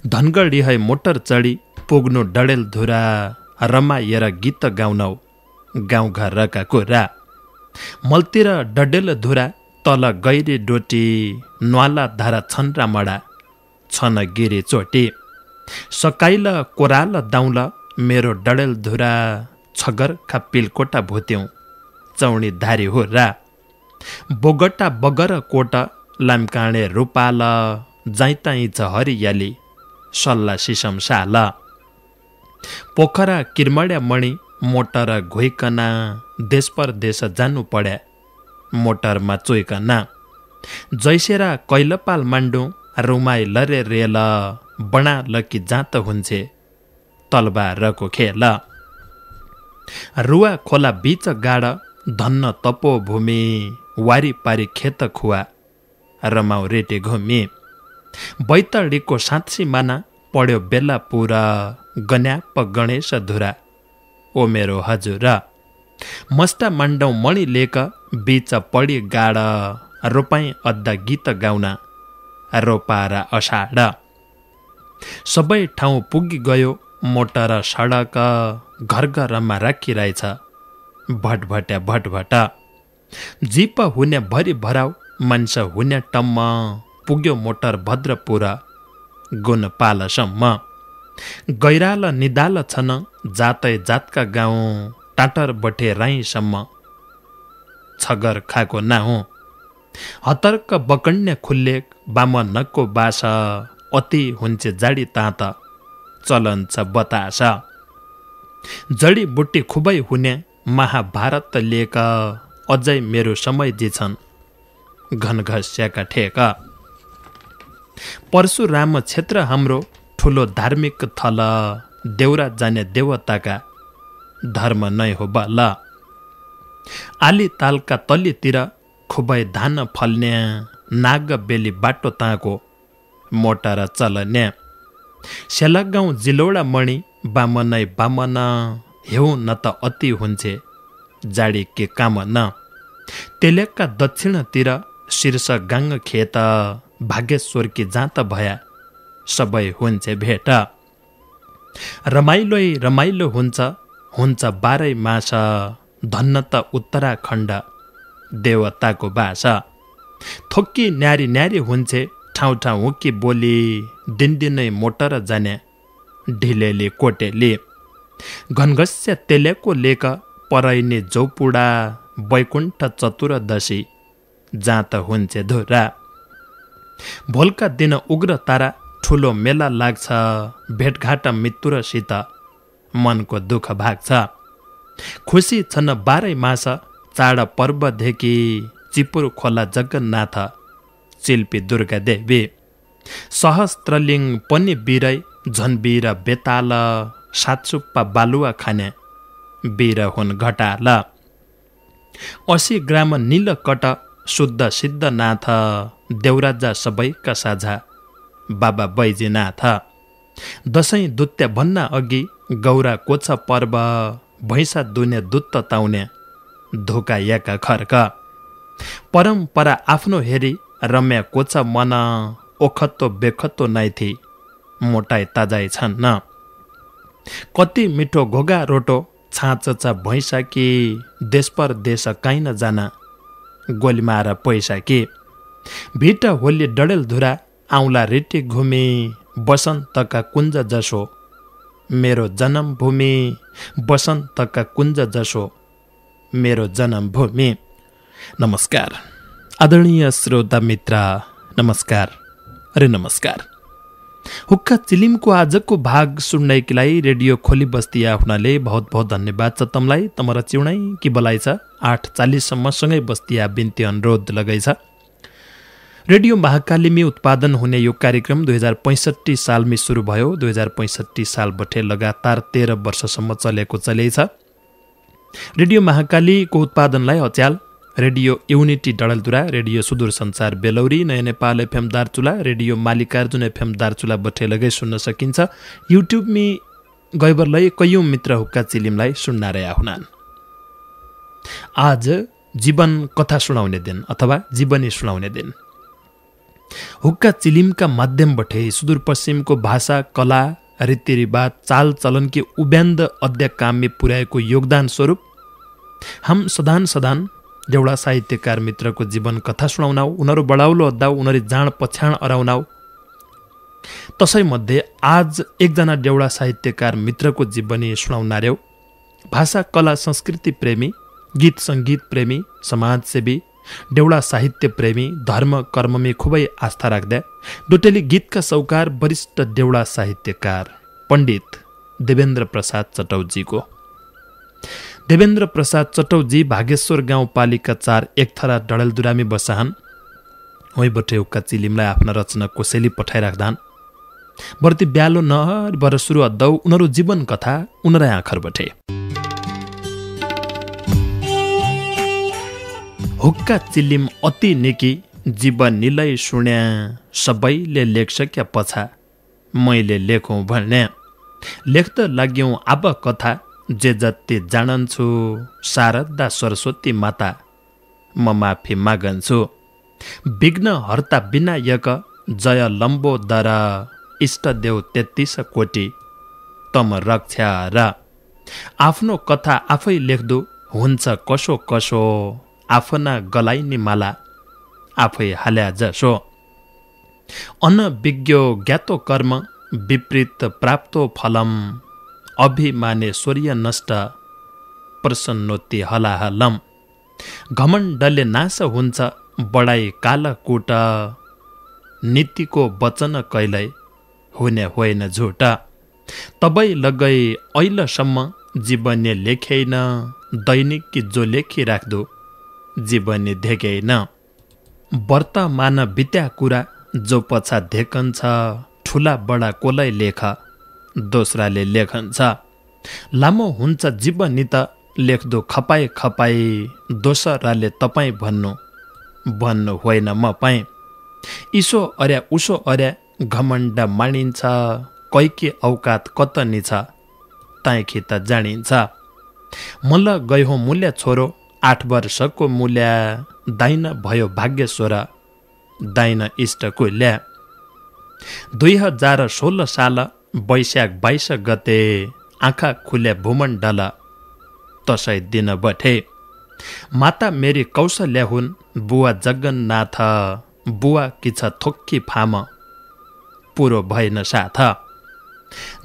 धनगढी है मोटर चढी पुग्नु डडेलधुरा रमाएर गीत गाउनौ गाउँघरका कुरा मल्तिर डडेलधुरा तल गैरी डोटी न्वाला धारा छन् रामडा छन गिरी चोटी सकाइल कोराल दाउल मेरो डडेलधुरा छगर खापिलकोटा भुत्यौं चौणी धारी हो रा बोगटा बगर कोट लामकाणे रूपाल जाइताइ छ हरियाली सल्ला सिसम साल पोखरा किरमड्या मणि मोटर घोइकना देश परदेश जानु पड्या मोटरमा चोइकना जैसेरा कैलपाल माण्डु रुमाई लरे रेल बना लकी जात हुन्छे तलबारको खेल रुवा खोला बीच गाड धन्न तपो भूमि वारी पारी खेत खुवा रमाउ रेटे घुमी बैतडीको साँच्ची माना पढ्यो बेला पुरा गन्याप गणेश धुरा ओ मेरो हजुर मस्टा माण्डौ मणि लेक बीच पढी गाड रोपाई अद्दा गीत गाउना रोपारा अषाढ सबै ठाउँ पुगी गयो मोटर सडक घर घरमा राखिरहेछ भटभट्या भटभट जीप हुने भरि भराउ मान्छे हुने टम्म पुग्यो मोटर भद्रपुर गुण पालसम्म गैराल निदाल छन् जातै जातका गाउँ टाटर बठे राईसम्म छगर खाको नाहुँ हतर्क बकण्य खुल्ले बामनको बास अति हुन्छ जाडी तात चलन छ बतास जडीबुटी खुबै हुने महाभारत लेख अझै मेरो समय जिछन् घनघस्याका ठेक परशुराम क्षेत्र हाम्रो ठुलो धार्मिक थल देउरा जाने देवताका धर्म नै हो बल आली तालका तलीतिर खुबै धान फल्ने नाग बेली बाटो ताको मोटर चलने सेलगाउँ जिलौडा मणि बामनै बामन हेउ न त अति हुन्छे जाडी के काम न तेलेकका दक्षिणतिर शीर्ष गाङ खेत भागेश्वरकी जात भया सबै हुन्छे भेट रमाइलो रमाइलो हुन्छ बाह्रै मास धन्न त उत्तराखण्ड देवताको बास थोक्की न्यारी न्यारी हुन्छे ठाउँ ठाउँ हुकी बोली दिनदिनै मोटर जाने ढिलेली कोटेली घनघस्या तेलेको लेक परैने जौपुडा वैकुण्ठ चतुर्दशी जात हुन्छे धुरा भोलका दिन उग्र तारा ठुलो मेला लाग्छ भेटघाट मित्रसित मनको दुःख भाग्छ खुसी छन् बाह्रै मास चाड पर्वदेखि चिपुर खोला जगन्नाथ चिल्पी दुर्गा देवी सहस्त्रलिङ पनि बिरै झनबीर बेताल सातसुप्पा बालुवा खाने बीर हुन् घटाल 80 ग्राम नीलकट शुद्ध सिद्धनाथ देउराजा सबैका साझा बाबा बैजीनाथ दशैं दुत्य भन्न अघि गौरा कोछ पर्व भैँसा दुने दुत्त ताउने धोका याका खर्क परम्परा आफ्नो हेरी रम्या कोछ मन ओखत्तो बेखत्तो नाइथी मोटाई ताजाई छन् न कति मिठो घोगा रोटो छाँचा भैँसा कि देश पर देश काहीँ न जाना गोलीमार पैसा कि भिट होली डडेलधुरा आउँला रेटी घुमी बसन्तका कुञ्ज जसो मेरो जन्मभूमि बसन्तका कुञ्ज जसो मेरो जन्मभूमि। नमस्कार आदरणीय श्रोता मित्र, नमस्कार। अरे नमस्कार। हुक्का चिलिमको आजको भाग सुन्नैकी लागि रेडियो खोली बस्ती आफ्नाले बहुत बहुत धन्यवाद छ तमलाई। तमरा चिउनै कि बलाइ छ 8:40 सम्म सँगै बस्तिया बिन्ती अनुरोध लगै छ। रेडियो महाकालीमी उत्पादन हुने यो कार्यक्रम 2065 सालमा सुरु भयो। 2065 सालबाट लगातार 13 वर्षसम्म चलेको चलेछ। रेडियो महाकालीको उत्पादनलाई अच्याल रेडियो युनिटी डडेलधुरा, रेडियो सुदूर संचार बेलौरी, नयाँ Nepal FM Darchula, radio Mallikarjun FM Darchula बठे लगै सुन्न सकिन्छ। युट्युबमी गैबरलाई कैयौं मित्र हुक्का चिलिमलाई सुन्न रह्या हुनान्। आज जीवन कथा सुनाउने दिन अथवा जीवनी सुनाउने दिन। हुक्का चिलिमका माध्यमबाटै सुदूरपश्चिमको भाषा, कला, रीतिरिवाज, चालचलनकी उब्यान्द अध्याकाम्य पुर्याएको योगदान स्वरूप हम सदान देउडा साहित्यकार मित्रको जीवन कथा सुनाउनाऊ, उनीहरू बढाउलो अद्दाऊ, उनीहरू जाँड पछ्याण अराउनाऊ। तसैमध्ये आज एकजना देउडा साहित्यकार मित्रको जीवनी सुनाउनार्यौ। भाषा, कला, संस्कृति प्रेमी, गीत सङ्गीत प्रेमी, समाजसेवी, देउडा साहित्य प्रेमी, धर्म कर्ममे खुबै आस्था राख्दा डोटेली गीतका सौकार वरिष्ठ देउडा साहित्यकार पण्डित देवेन्द्र प्रसाद चटौजीको। देवेन्द्र प्रसाद चटौजी भागेश्वर गाउँपालिका 4 एकथरा डडेलधुरामी बसाहन। वहीँबाट उक्का चिलिमलाई आफ्ना रचना कोसेली पठाइराख्दान। बर्ती ब्यालो नहर बर सुरु अद्दौ उनीहरू जीवन कथा उनीहरू आँखरबाटै। हुक्का चिलिम अति निकी जीवन निलै सुन्या, सबैले लेख्छ क्या पछा मैले लेखौँ भन्या। लेख्द लाग्यौँ अब कथा, जे जति जाणन्छु शारदा सरस्वती माता म माफी मागन्छु। विघ्न हर्ता विनायक जय लम्बोदर, इष्टदेव 33 कोटी तम रक्षा र। आफ्नो कथा आफै लेख्दो हुन्छ कसो कसो, आफ्ना गलाइनी माला आफै हाल्या जसो। अनविज्ञो ज्ञातो कर्म विपरीत प्राप्तो फलम, अभिमाने सूर्य नष्ट प्रसन्नोति हलाहलम। घमण्डले नाश हुन्छ बढाई कालकूट, नीतिको वचन कहिल्यै हुने होइन झुट। तबै लगै अहिलेसम्म जीवनी लेखेन, दैनिक कि जो लेखी राख्दो जीवनी धेगेन। वर्तमान बित्या कुरा जो पछा धेकन्छ, ठुला बडा कोलाई लेख दोस्राले लेखन्छ। लामो हुन्छ जीवनी त लेख्दो खपाई खपाई, दोस्राले तपाईँ भन्नु होइन म पाएँ। इसो अर्या उसो अर्या घमण्ड मानिन्छ, कैकी औकात कतनी छ ताइखी त जानिन्छ। मल्ल गयो मूल्य छोरो 8 वर्षको मूल्य, दाइन भयो भाग्यश्वर दाइन इष्टको ल्या। 2016 साल वैशाख 22 गते आँखा खुल्या भूमण्डल तसै दिन बठे। माता मेरी कौशल्या हुन् बुवा जगन्नाथ, बुवा किछ थोक्की फाम पुरो भएन साथ।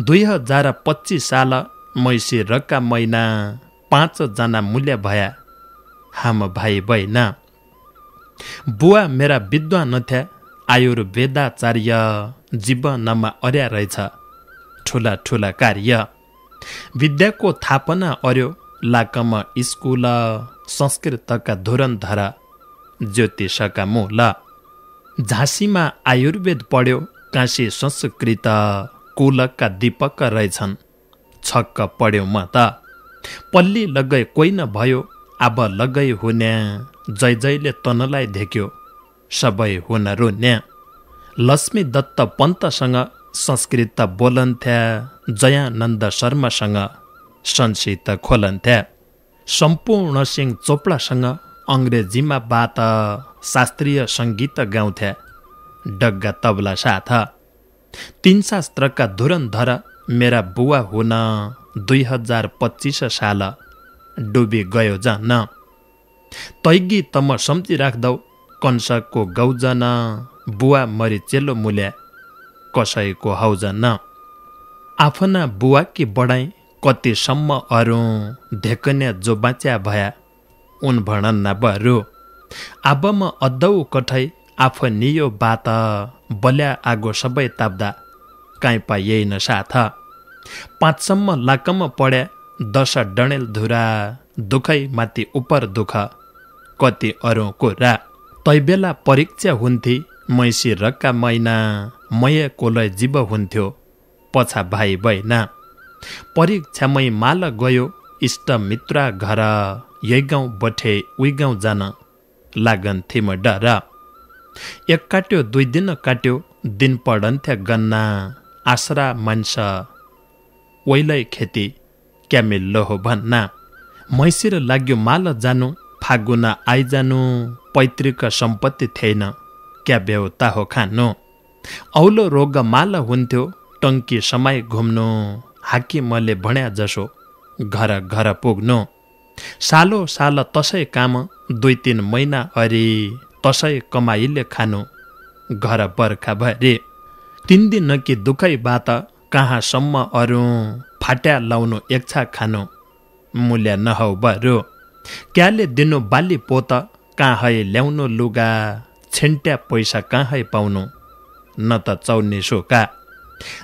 2025 साल मैसी रका महिना 5 जना मूल्य भया हाम भाइ बहिना। बुवा मेरा विद्वान नथ्या आयुर्वेदाचार्य, जीवनमा अर्या रहेछ ठुला ठुला कार्य। विद्याको थापना अर्यो लाकम स्कुल, संस्कृतका धुरन्धर ज्योतिषका मूल। झाँसीमा आयुर्वेद पढ्यो काशी संस्कृत, कुलका दीपक रहेछन् छक्क पढ्यो म त। पल्ली लगै कोही न भयो अब लगै हुन्या, जय जयले तनलाई धेक्यो सबै हुन रुन्या। लक्ष्मी दत्त पन्तसँग संस्कृत बोलन्थ्या, जयानन्द शर्मासँग संस्कृत खोलन्थ्या। सम्पूर्ण सिंह चोपडासँग अङ्ग्रेजीमा बात, शास्त्रीय सङ्गीत गाउँथ्या डग्गा तबला साथ। 3 शास्त्रका धुरन्धर मेरा बुवा हुन 2025 साल डुबी गयो जन। तैगी तम सम्झी राख्दौ कंसको गौजन, बुवा मरि चेलो मूल्या कसैको हौजन। आफ्ना बुवाकी बढाई कतिसम्म अरू, धेकन्या जो बाँच्या भया उन भणन्ना बरु। अब म अद्दौ कठै आफ नियो बात, बल्या आगो सबै ताप्दा काहीँ पाइएन साथ। 5 सम्म लाकम पढ्या 10 डडेलधुरा, दुखै माथि उपर दुख कति अरू कुरा। तै बेला परीक्षा हुन्थे मैसी रक्का महिना, मय कोलय जीव हुन्थ्यो पछा भाइ बहिना। परीक्षामै माल गयो इष्ट मित्र घर, यही गाउँ बठे उही गाउँ जान लागन्थे म डर। 1 काट्यो 2 दिन काट्यो दिन पढन्थ्या गन्ना, आसरा मान्छ ओइलै खेती क्यामिल्लो हो भन्ना। मैसिर लाग्यो माल जानु, फागुन आइजानु, पैतृक सम्पत्ति थिएन क्या बेउता हो खानु। औलो रोग माल हुन्थ्यो टङ्की समय घुम्नु। हाकिमले भन्या जसो घर घर पुग्नु। सालो साल तसै काम 2-3 महिना अरि तसै कमाइले खानु। घर बर्खा भरे 3 दिन कि दुखै बात कहाँसम्म अरू। फाट्या लाउनु एकछा खानु मूल्य नहौ बरु। क्याले दिनु बाली पोत कहाँ ल्याउनु लुगा। छिन्ट्या पैसा कहाँ पाउनु न त चौनी सुका।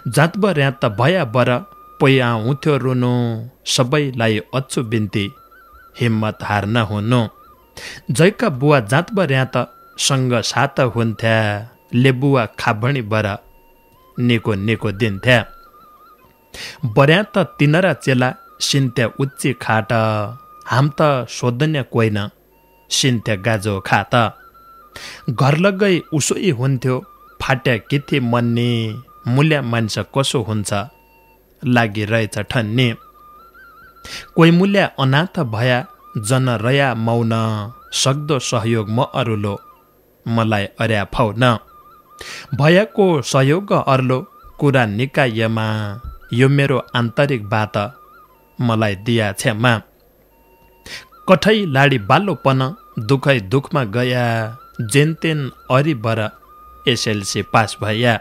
जातबर या त भया बर पैया हुन्थ्यो रुनु। सबैलाई अच्छु बिन्ती हिम्मत हार नहुनु। जैका बुवा जातबर या त सँग सात हुन्थ्या। लेबुवा खाभणी बर निको निको दिन्थ्या। बर्या त तिनरा चेला सिन्थ्या उच्ची खाट। हाम त सोधन्या कोइन सिन्थ्या गाजो खात। घर लगै उसोई हुन्थ्यो फाट्या किथि मन्ने। मूल्य मान्छ कसो हुन्छ लागिरहेछ ठन्ने। कोही मूल्य अनाथ भया जन रया मौन। सक्दो सहयोग म अरूलो मलाई अर्या फाउन। भयाको सहयोग अर्लो कुरा निकायमा। यो मेरो आन्तरिक बात मलाई दिया क्षमा। कठै लाडी बालोपन दुखै दुखमा गया। जेनतेन अरिबर एसएलसी पास भया।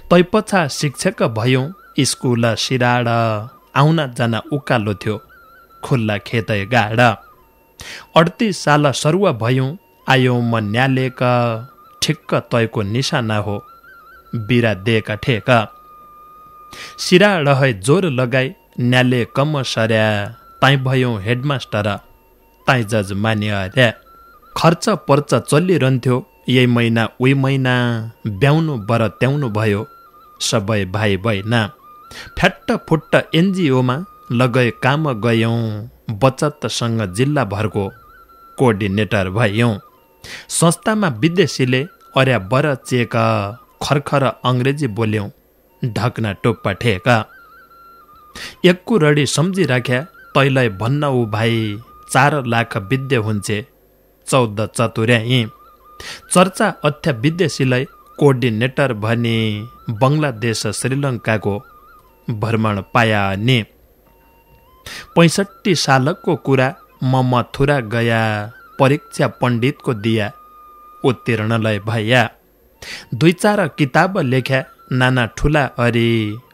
तैपछा शिक्षक भयौँ स्कुल सिराड। आउन जान उकालो थियो खुल्ला खेतै गाड। 38 साल सरुवा भयौँ आयौँ म न्यालेक। ठिक्क तयको निशाना हो बिरा दिएका ठेक। सिराड है जोर लगाई न्याले कम सर्या। ताई भयौँ हेडमास्टर ताई जज मान्य अर्या। खर्च पर्च चलिरहन्थ्यो यही महिना उही महिना। ब्याउनु बर त्याउनु भयो सबै भाइ बहिना। फ्याट्ट फुट्ट एनजिओमा लगै काम गयौँ। बचतसँग जिल्लाभरको कोअर्डिनेटर भयौँ। संस्थामा विदेशीले अर्या बर चेक। खरखर अङ्ग्रेजी बोल्यौँ ढक्ना टोप्पा ठेक। एकको रडी सम्झिराख्या तैलाई भन्न ऊ भाइ। 4 लाख विद्या हुन्छे 14 चतुर्याई। चर्चा अथ्या विदेशीलाई कोअर्डिनेटर भने। बङ्गलादेश श्रीलङ्काको भ्रमण पाया नि। 65 सालको कुरा म मथुरा गया। परीक्षा पण्डितको दिया उत्तीर्णलाई भया। 2-4 किताब लेख्या नाना ठुला अरे।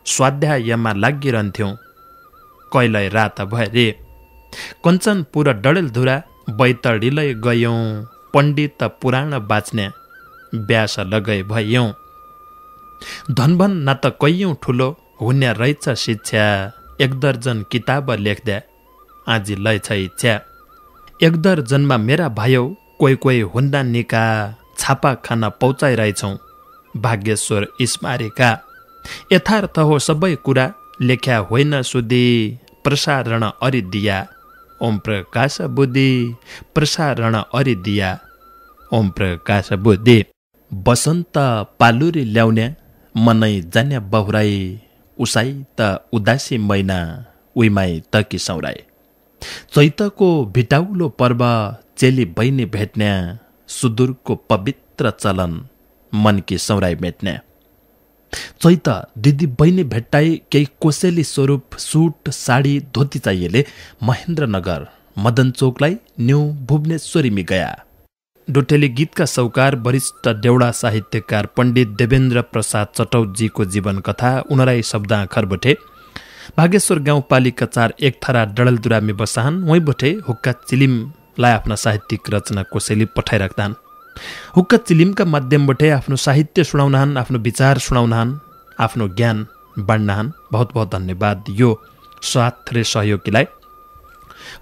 स्वाध्यायमा लागिरहन्थ्यौँ कहिल्यै रात भरे। कञ्चनपुर डडेलधुरा बैतडीलै गयौँ। पण्डित पुराण बाँच्ने व्यास लगै भयौँ। धनभन न त कैयौँ ठुलो हुन्या रहेछ शिक्षा। 1 दर्जन किताब लेख्दा आजी लैछ इच्छा। 1 दर्जनमा मेरा भाइौ कोही कोही हुन्दा निका। छापा खाना पहुँचाइरहेछौँ भाग्यश्वर स्मारिका। यथार्थ हो सबै कुरा लेख्या होइन सुधी। प्रसारण अरिदिया ओम प्रकाश बुद्धि। प्रसारण अरिदिया ओम प्रकाश बुद्धि। बसन्त पालुरी ल्याउने मनै जान्या बहुराई। उसाई त उदासी मैना उइमाई त कि सौराई। चैतको भिटाउलो पर्व चेली बहिनी भेट्न्या। सुदूरको पवित्र चलन मनकी सौराई मेट्न्या। चैत दिदी बहिनी भेट्टाई केही कोसेली स्वरूप सुट साडी धोती चाहिएले महेन्द्रनगर मदन चोकलाई न्यू भुवनेश्वरीमी गया। डोटेली गीतका सौकार वरिष्ठ देउडा साहित्यकार पण्डित देवेन्द्र प्रसाद चटौजीको जीवन कथा उनराई शब्द खरबोटे। भागेश्वर गाउँपालिका 4 एकथरा डडेलधुरामी बसाहन। वहीँ बोटे हुक्का चिलिमलाई आफ्ना साहित्यिक रचना कोसेली पठाइराख्दान। हुक्का चिलिमका माध्यमबाट आफ्नो साहित्य सुनाउनहान, आफ्नो विचार सुनाउनहान, आफ्नो ज्ञान बाँड्नहान। बहुत बहुत धन्यवाद यो साथ र सहयोगीलाई।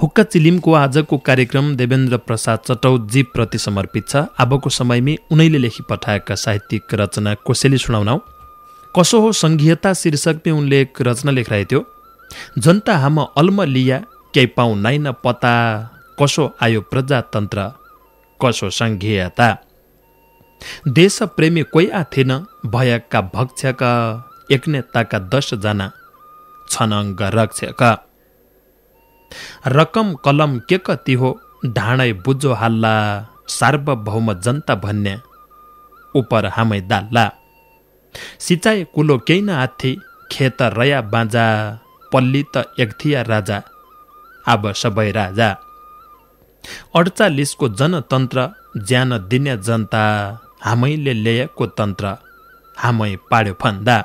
हुक्का चिलिमको आजको कार्यक्रम देवेन्द्र प्रसाद चटौजी प्रति समर्पित छ। अबको समयमा उनैले लेखी पठाएका साहित्यिक रचना कोसेली सुनाउनौ। कसो हो संघीयता शीर्षकमा उनले एक रचना लेखिरहेको थियो। जनता हाम अल्म लिया केही पाउ नाइन पता। कसो आयो प्रजातन्त्र कसो संघीयता। देश प्रेमी कोही थिएन भयका भक्षक। एक नेताका 10 जना छन् अङ्ग रक्षक। रकम कलम के कति हो ढाँडै बुझो हाल्ला। सार्वभौम जनता भन्ने उपर हामै दाल्ला सिँचाइ कुलो केही न आथी खेत रया बाँझा पल्ली त एकथिया राजा अब सबै राजा 48 को जनतन्त्र ज्यान दिने जनता हामीले ल्याएको तन्त्र हामै पाड्यो फन्दा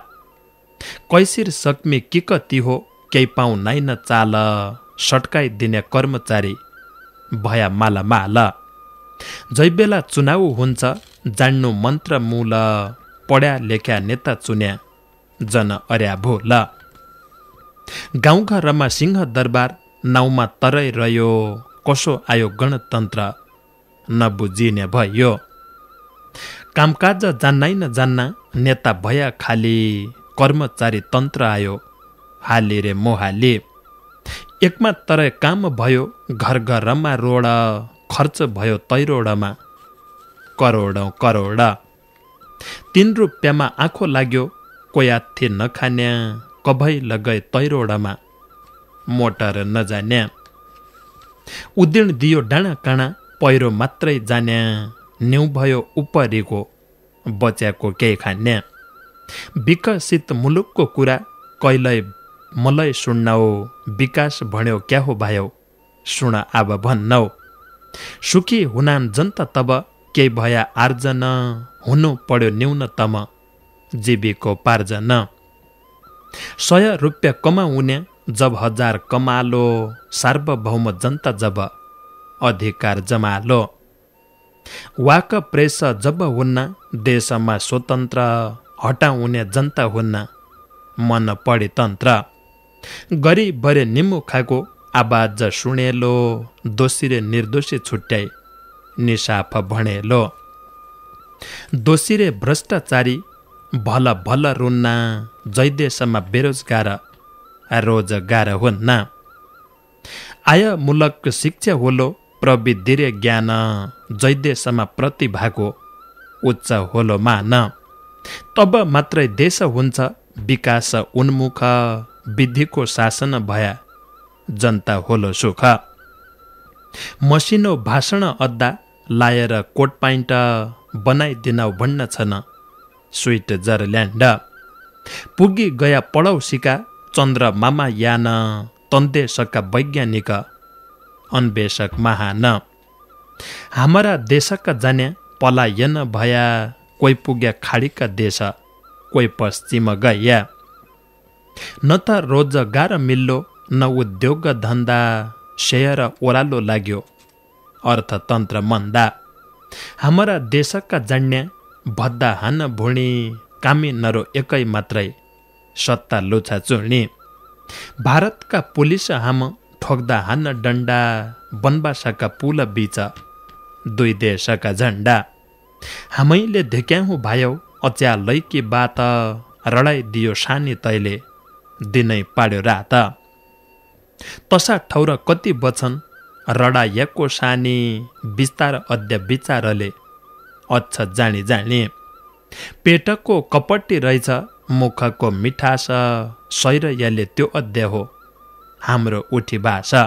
कैसिर सक्मी कि कति हो केही पाउ नाइन चाल सट्काइदिने कर्मचारी भया माला माल जैबेला चुनाव हुन्छ जान्नु मन्त्र मूल पढ्या लेख्या नेता चुन्या जन अर्या भोल गाउँघरमा सिंह दरबार नाउँमा तरै रह्यो कसो आयो गणतन्त्र नबुझिने भयो कामकाज जान्नै नजान्ना नेता भया खाली कर्मचारी तन्त्र आयो हाली रे मोहाली एकमा तरै काम भयो घर घरमा रोड खर्च भयो तैरोडमा करोडौं करोड 3 रुपियाँमा आँखो लाग्यो कोयाथी नखान्या कभै लगै तैरोडमा मोटर नजान्या उदिन दियो डाँडा काँडा पहिरो मात्रै जान्या न्यु भयो उपरीको बच्याको केही खान्या विकसित मुलुकको कुरा कहिल्यै मलाई सुन्नौ विकास भन्यो क्या हो भायो सुन अब भन्नौ सुखी हुनान् जनता तब केही भया आर्जन हुनु पर्यो न्यूनतम जीविकोपार्जन 100 रुपियाँ कमाउने जब 1000 कमालो सार्वभौम जनता जब अधिकार जमालो वाक प्रेस जब हुन्न देशमा स्वतन्त्र हटाउने जनता हुन्न मन पढी तन्त्र गरी बरे निमु खाको आवाज सुनेलो दोषीले निर्दोषी छुट्याई निसाफ भनेलो दोषीले भ्रष्टाचारी भल भल रुन्न जैदेशमा बेरोजगार रोजगार हुन्न आय मूलक शिक्षा होलो प्रविधि रे ज्ञान जैदेशमा प्रतिभाको उच्च होलो मान तब मात्रै देश हुन्छ विकास उन्मुख विधिको शासन भया जनता होलो सुख मसिनो भाषण अद्दा लाएर कोट पाइन्ट बनाइदिनौ भन्न छन् स्विट्जरल्यान्ड पुगी गया पढौ सिका चन्द्रमामा यान तन्देशका वैज्ञानिक अन्वेषक महान हाम्रा देशका जाने पलायन भया कोही पुग्या खाडीका देश कोही पश्चिम गया न त रोजगार मिल्लो न उद्योग धन्दा शेयर ओह्रालो लाग्यो अर्थतन्त्र मन्दा हाम्रा देशका जान्ने भद्दा हान भुणी कामी नरो एकै मात्रै सत्ता लुछा चुर्णी भारतका पुलिस हाम ठोक्दा हान डन्डा बनबासाका पुल बीच 2 देशका झण्डा हामीले धेक्याहु भायौ अच्या लैकी बात रडाइदियो सानी तैले दिनै पाड्यो रात तसा ठौर कति बछन् रडाएको सानी विस्तार अद्य विचारले अच्छ जानी जानी पेटको कपटी रहेछ मुखको मिठास सैरयले त्यो अध्य हो हाम्रो उठी भाषा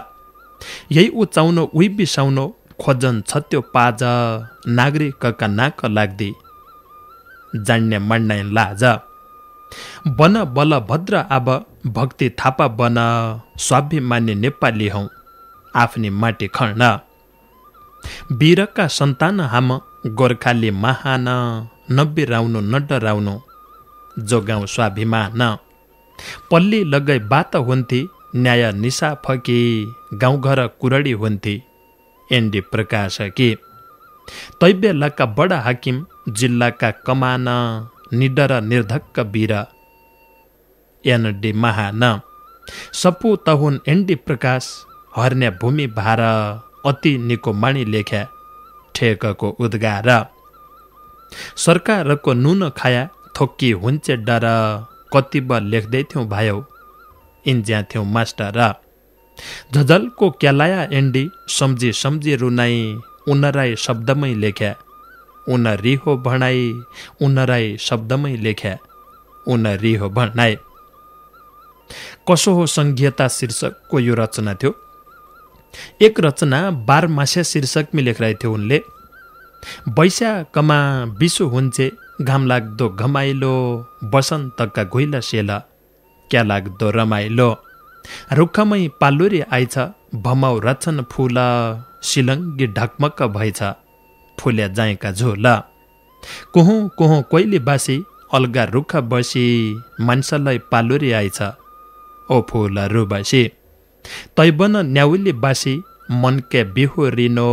यही उचाउनो उही बिसाउनो खोजन छ त्यो पाज नागरिकका नाक लाग्दी जान्ने मन्नै लाज बन बल भद्र आब भक्ति थापा बन स्वाभिमानी नेपाली हौ आफ्नी माटी खण्ड वीरका सन्तान हाम गोर्खाली महान नबिराउनु न डराउनु जोगाउँ स्वाभिमान पल्ली लगै बात हुन्थी न्याय निशा फकी गाउँघर कुरडी हुन्थी एनडी प्रकाश कि तैबेलाका बडा हाकिम जिल्लाका कमान निडर निर्धक्क वीर एनडी महान सपु तहुन एनडी प्रकाश हर्ने भूमि भार अति निको माणी लेख्या ठेकको उद्गार सरकारको नुन खाया थोक्की हुन्छे डर कतिब लेख्दै थियौँ भायौ इन्ज्या थियौँ मास्टर झझलको क्यालाया एन्डी सम्झी सम्झी रुनाई उनराई शब्दमै लेख्या उन रिहो भणाई उनराई शब्दमै लेख्या उन रिहो भणाई कसो हो संघीयता शीर्षकको यो रचना थियो एक रचना 12 मास्या शीर्षकमा लेखिरहेको थियो उनले वैशाखमा बिसु हुन्छे घाम लाग्दो घमाइलो बसन्तका घुइला सेला क्या लाग्दो रमाइलो रुखमै पालुरी आइछ भमाउ रचन फूल सिलङ्गी ढकमक्क भएछ फुल्या जाएका झोला कुहुँ कुहुँ कोइली बासी अलगा रुख बसी मान्छेलाई पालुरी आइछ ओ फूल रुबासी तैबन न्याउली बासी मनके बिहु रिनो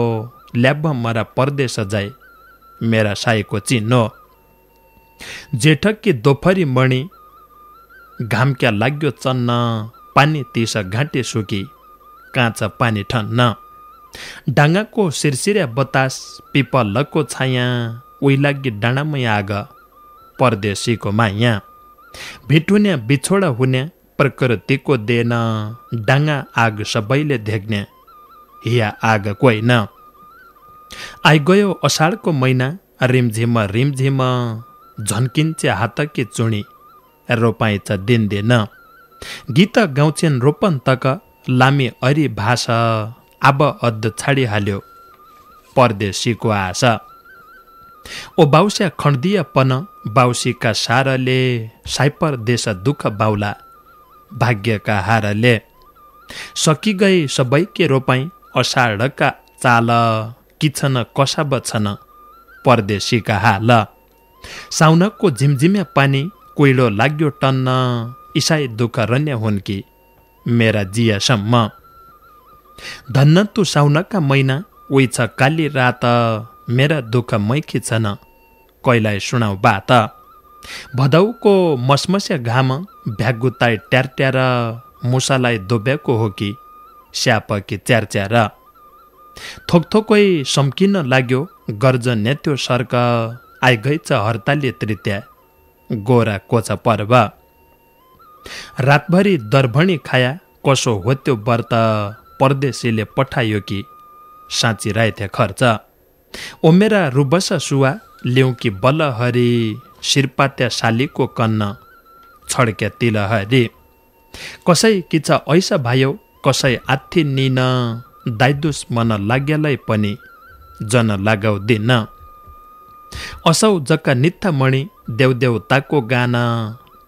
ल्याब मरा परदेश जाए मेरा साईको चिन्नो जेठकी दोफरी मणि घाम क्या लाग्यो चन्न पानी तिस घाँटे सुकी काँचा पानी ठन्न डाँगाको सिरसिर्या बतास पिपलको छाया उही लागि डाँडामै आग परदेशीको माया भिटुन्या बिछोडा हुन्या प्रकृतिको देन डाँगा आग सबैले देख्ने हिया आग कोइन आइगयो अषाढको महिना रिमझिम रिमझिम झन्किन्छ हातकी चुणी रोपाइछ दिन दिन गीत गाउँछन् रोपन तक लामी अरी भाषा आब अद्ध छाडिहाल्यो परदेशीको आशा ओ बाउस्या खण्डिया पन बाउसीका सारले साइपर देश दुःख बाउला भाग्यका हारले सकि गई सबैके रोपाई अषाढका चाल किछन कसाब छन परदेशीका हाल साउनको झिमझिम्या पानी कोइलो लाग्यो टन्न इसाई दुःख रन्य हुन् कि मेरा जियासम्म धन्न तु साउनका महिना उही छ काली रात मेरा दुःख मैखी छन कैलाई सुनाउ बात भदौको मसमस्या घाम भ्यागुताई ट्यार मुसालाई दोब्याको हो कि स्याप कि च्यार थोकथोकै सम्किन लाग्यो गर्ज नेत्यो सर्क आइगइछ हरताली तृतीया गोरा कोछ पर्व रातभरि दरभणी खाया कसो हो त्यो व्रत परदेशीले पठायो कि साँची राइथे खर्च ओ मेरा रुबस सुवा ल्याउ कि बलहरी शिरपात्या शालीको कन्न छड्क्या तिलहरी कसै किछ ऐसा भायो कसै आथि निन दाइदुस मन लाग्यालाई पनि जन लगाउ दिन असौ जक्का नित्था मणि देवदेवताको गाना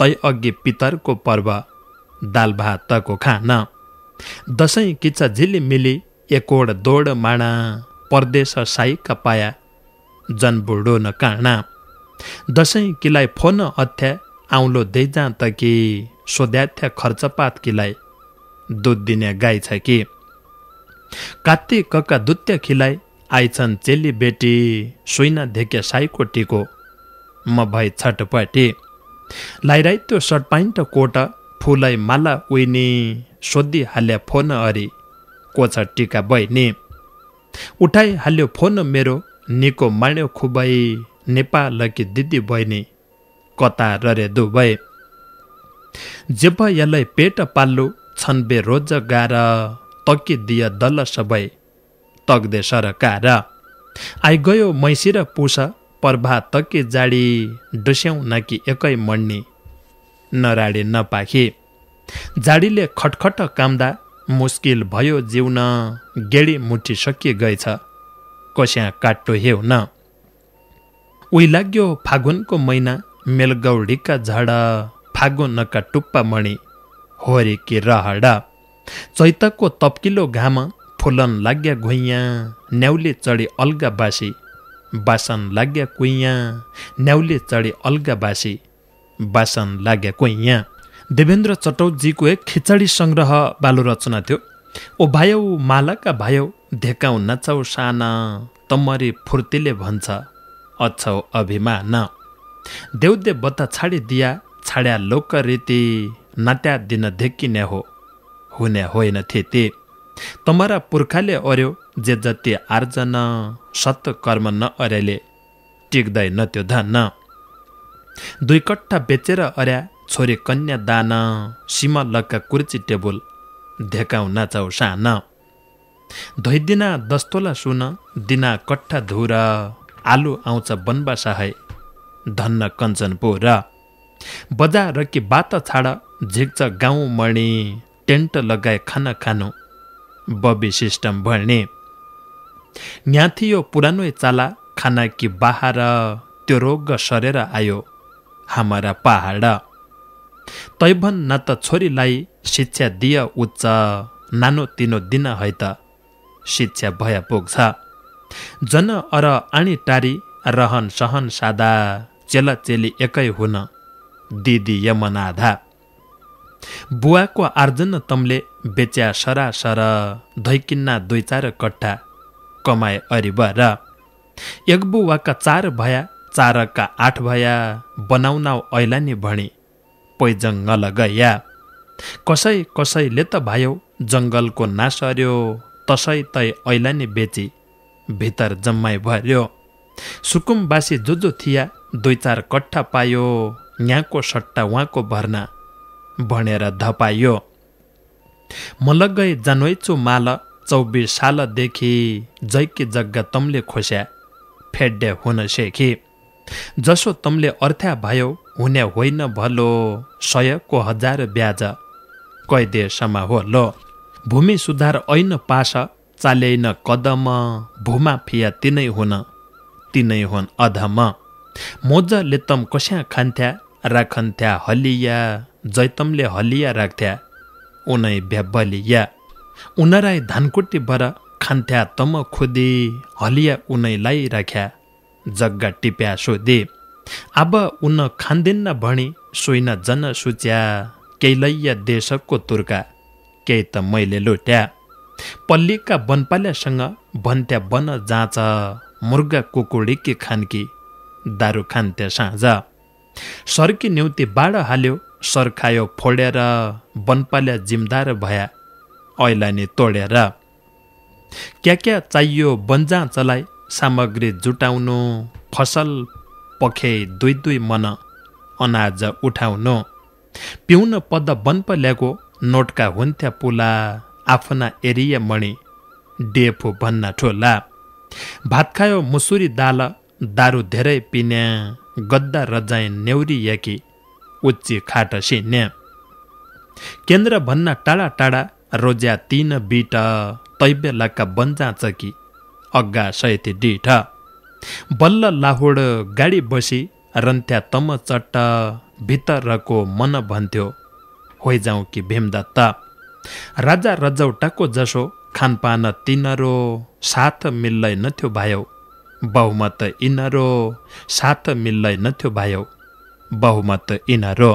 तै अघि पितरको पर्व दाल भातको खाना दसैँ किछ झिलिमिली एकोड दोड माणा परदेश साईका पाया जन बुढो न काँडा दसैँ किलाई फोन अथ्या आउलो देजा त कि सोध्याथ्या खर्चपात किलाई दुध दिने गाई छ कि कात्तिकका दुत्य खिलाई आइछन् चेली बेटी सुइना धेक्या साईको टिको म भई छटपटी लाइराई त्यो सर्ट पाइन्ट कोट फुलै माला उइनी सोधी हाल्या फोन अरी कोछ टिका बहिनी उठाइ हाल्यो फोन मेरो निको माण्यो खुबै नेपालकी दिदी बहिनी कता ररे दुबै जेब यसलाई पेट पाल्लु छन् बेरोजगार तकी दिया दल सबै तग्दे सरकार आइगयो मैसी र पुस पर्भा तकी जाडी डुस्याउ नाकि एकै मण्नी नराडी नपाखी जाडीले खटखट काम्दा मुस्किल भयो जिउन गेडी मुठी सकि गएछ कस्या काट्टो हेउन उही लाग्यो फागुनको महिना मेलगौडीका झड फागुनका टुप्पा मणि होरी कि रहड चैतको तप्किलो घाम फुलन लाग्या घुइयाँ न्याउले चढी अल्गा बासी बासन लाग्या कुइयाँ न्याउले चढी अल्गा बासी बासन लाग्या कुइयाँ देवेन्द्र चटौजीको एक खिचडी संग्रह बालो रचना थियो ओ भायौ मालाका भायौ धेकाउ नचाउ साना तमरी फुर्तिले भन्छ अच्छौ अभिमान देउदे बता छाडिदिया छाड्या लोक रीति नात्या दिन धेकिने हो हुने होइन थिति तमरा पुर्खाले अर्यो जे जति आर्जन सत कर्म न अर्याले टिक्दैन त्यो धन 2 कट्ठा बेचेर अर्या छोरी कन्या दान सिमलका कुर्ची टेबुल धेकाउ नाचाउ सान धोइदिना 10 तोला सुन दिना कट्ठा धुर आलु आउँछ बनबासा है धन्न कञ्चनपुर बजार कि बात छाड झिक्छ गाउँ मणि टेन्ट लगाए खाना खानु बबी सिस्टम भर्ने न्या थियो पुरानो चाला खाना कि बाहर त्यो रोग सरेर आयो हाम्रा पहाड। तैभन न त छोरीलाई शिक्षा दिए उच्च, नानो तिनो दिन है त शिक्षा भया पुग्छ। जन अर आणी टारी रहन सहन सादा, चेला चेली एकै हुन दिदी यमनाधा। बुवाको आर्जन तमले बेच्या सरासर, धैकिन्ना 2-4 कट्ठा कमाए अरिबर। एक बुवाका 4 भया, 4का 8 भया, बनाउनाउ ऐलानी भणी पैजङ्गल गया। कसै कसैले त भायो जङ्गलको नाश अर्यो, तसै तै ऐलानी बेची भितर जम्माइ भर्यो। सुकुमबासी जो थिया 2-4 कट्ठा पायो, यहाँको सट्टा उहाँको भर्ना भनेर धपायो। मलगै जानोइचो माल 24 सालदेखि, जैकी जग्गा तमले खोस्या फेड्डे हुन सेखी। जसो तमले अर्थ्या भयो हुने होइन भलो, 100 को 1000 ब्याज कैदेशमा होलो। भूमि सुधार ऐन पास चालेन कदम, भूमा फिया तिनै हुन् अधम। मोज लेतम कस्या खान्थ्या राखन्थ्या हलिया, जैतमले हलिया राख्थ्या उनै भ्याबलिया। उनराई धानकुटी बर खान्थ्या तम खुदी, हलिया उनैलाई राख्या जग्गा टिप्या सोधी। अब उन खान्दिन्न भणी सोइन जन सुच्या, केही लैया देशको तुर्का केही त मैले लुट्या। पल्लीका वनपाल्यासँग भन्थ्या बन जाँच, मुर्गा कुकुडीकी खानकी दारू खान्थ्या साँझ। सर्की न्युती बाड हाल्यो सर्खायो फोडेर, वनपाल्या जिम्दार भया ऐलानी तोडेर। क्या चाहियो बन्जा चलाई सामग्री जुटाउनु, फसल पखे 2-2 मन अनाज उठाउनु। पिउन पद वनपाल्याको नोटका हुन्थ्या पुला, आफ्ना एरिया मणि डेफु भन्ना ठोला। भात खायो मुसुरी दाल, दारू धेरै पिन्या, गद्दा रजाइ नेउरी याकी उच्ची खाट सिन्या। केन्द्र भन्ना टाढा टाढा रोज्या 3 बिट, तैबेलाका बन्जा चकी अग्गा सैती डिठ। बल्ल लाहुड गाडी बसी रन्थ्या तम चट्ट, भित्रको मन भन्थ्यो होइजाउँ कि भीमदत्त। राजा रजौटाको जसो खानपान तिनरो, साथ मिल्लै नथ्यो भायो बहुमत इनरो, साथ मिल्लै नथ्यो भायो बहुमत इनरो।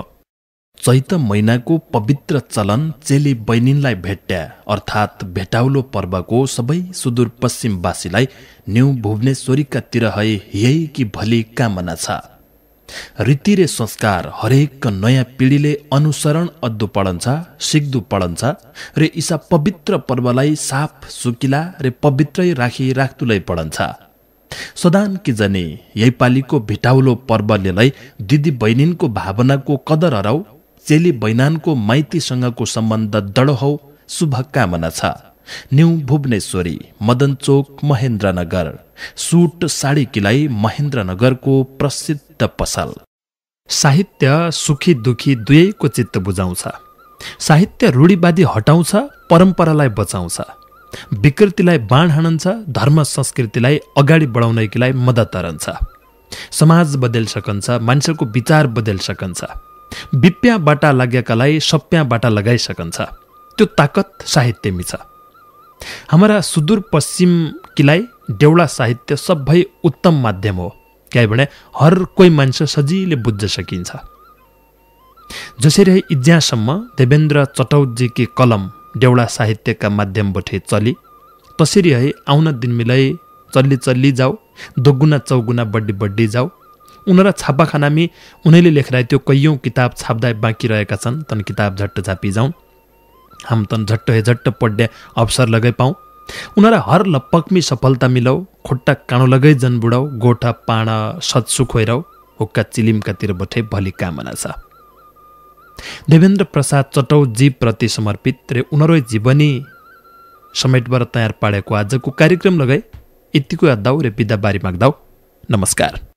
चैत महिनाको पवित्र चलन चेली बैनिनलाई भेट्या अर्थात् भेटाउलो पर्वको सबै सुदूरपश्चिमवासीलाई न्यू भुवनेश्वरीकातिर यही कि भली कामना छ। रीति रे संस्कार हरेक नयाँ पिँढीले अनुसरण अद्दु पढन्छ, सिक्दु पढन्छ रे इसा पवित्र पर्वलाई साफ सुकिला रे पवित्रै राख्दुलाई पढन्छ। सदान कि जने यही पालिको भेटाउलो पर्वलेलाई दिदी बहिनीको भावनाको कदर हराउ, चेली बैनानको माइतीसँगको सम्बन्ध दृढ हौ, शुभकामना छ। न्यू भुवनेश्वरी, मदन चोक, महेन्द्रनगर। सूट साडी किलाई महेन्द्रनगरको प्रसिद्ध पसल। साहित्य सुखी दुखी दुवैको चित्त बुझाउँछ। साहित्य रूढिवादी हटाउँछ, परम्परालाई बचाउँछ। विकृतिलाई बाण हाणन्छ, धर्म संस्कृतिलाई अगाडि बढाउनैलाई मद्दत रहन्छ। समाज बदल सकन्छ, मान्छेको विचार बदल सकन्छ। विप्या बाटा लागेकालाई सप्या बाटा लगाइ सकन्छ। त्यो ताकत साहित्यमी छ। हाम्रा सुदूरपश्चिम किलाई देउडा साहित्य सबै उत्तम माध्यम हो, किनभने हर कोही मान्छे सजिलै बुझ्न सकिन्छ। जसरी इज्यासम्म देवेन्द्र चटौजीकी कलम देउडा साहित्यका माध्यमबाट चली, तसरी आउन दिन मिलाई चल्ली जाऊ, दोगुना चौगुना बड्डी जाऊ। उनीहरा छापाखानामी उनीले लेखेर त्यो कैयौं किताब छाप्दा बाँकी रहेका छन्, तन किताब झट्ट छापी जाउँ, हम तन झट्ट पढ्ने अवसर लगाइ पाऊँ। उनीहरा हर लपकमी सफलता मिलाऊ, खुट्टा काँडो लगाइ जन बुढाऊ, गोठा पाँडा सत्सुख होइराऊ, हुक्का चिलिमकातिर बठे भली कामना छ। देवेन्द्र प्रसाद चटौजी प्रति समर्पित रे उनीहरु जीवनी समेटबाट तयार पाडेको आजको कार्यक्रम लगाई यतिको याद दाउ रे बिदा बारी माग्दाउ। नमस्कार।